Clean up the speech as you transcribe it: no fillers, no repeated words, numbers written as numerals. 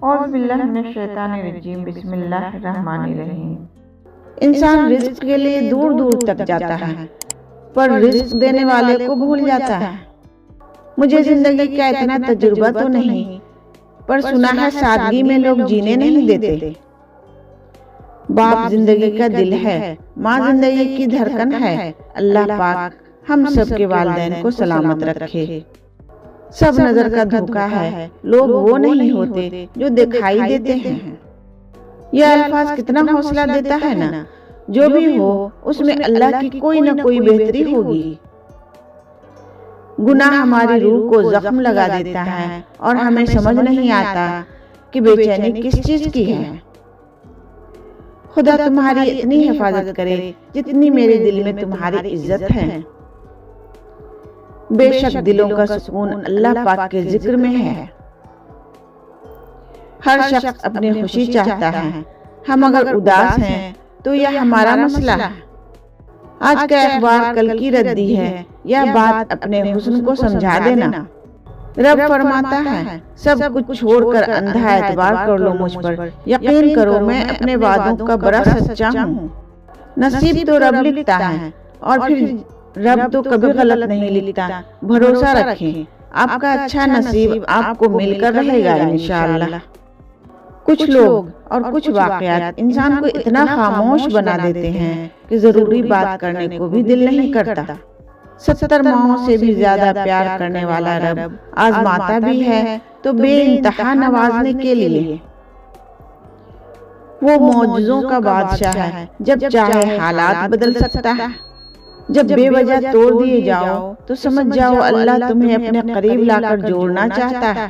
اعوذ باللہ من الشیطان الرجیم، بسم اللہ الرحمن الرحیم۔ انسان رزق کے لیے دور دور تک جاتا ہے، پر رزق دینے والے کو بھول جاتا ہے۔ مجھے زندگی کا اتنا تجربہ تو نہیں، پر سنا ہے سادگی میں لوگ جینے نہیں دیتے۔ باپ زندگی کا دل ہے، ماں زندگی کی دھڑکن ہے۔ اللہ پاک ہم سب کے والدین کو سلامت رکھے۔ سب نظر کا دھوکہ ہے، لوگ وہ نہیں ہوتے جو دکھائی دیتے ہیں۔ یہ الفاظ کتنا حوصلہ دیتا ہے نا، جو بھی ہو اس میں اللہ کی کوئی نہ کوئی بہتری ہوگی۔ گناہ ہماری روح کو زخم لگا دیتا ہے اور ہمیں سمجھ نہیں آتا کہ بے چینی کس چیز کی ہے۔ خدا تمہاری اتنی حفاظت کرے جتنی میرے دل میں تمہاری عزت ہے۔ بے شک دلوں کا سکون اللہ پاک کے ذکر میں ہے۔ ہر شخص اپنی خوشی چاہتا ہے، ہم اگر اداس ہیں تو یہ ہمارا مسئلہ ہے۔ آج کا اخبار کل کی ردی ہے، یہ بات اپنے حسن کو سمجھا دینا۔ رب فرماتا ہے سب کچھ چھوڑ کر اندھا اعتبار کر لو مجھ پر، یقین کرو میں اپنے وعدوں کا بڑا سچا ہوں۔ نصیب تو رب لکھتا ہے، اور پھر رب تو کبھی غلط نہیں لکھتا۔ بھروسہ رکھیں، آپ کا اچھا نصیب آپ کو مل کر رہے گا انشاءاللہ۔ کچھ لوگ اور کچھ واقعات انسان کو اتنا خاموش بنا دیتے ہیں کہ ضروری بات کرنے کو بھی دل نہیں کرتا۔ 70 ماؤں سے بھی زیادہ پیار کرنے والا رب آزماتا بھی ہے تو بے انتہا نوازنے کے لیے۔ وہ معجزوں کا بادشاہ ہے، جب چاہے حالات بدل سکتا ہے۔ جب بے وجہ توڑ دیے جاؤ تو سمجھ جاؤ اللہ تمہیں اپنے قریب لا کر جوڑنا چاہتا ہے۔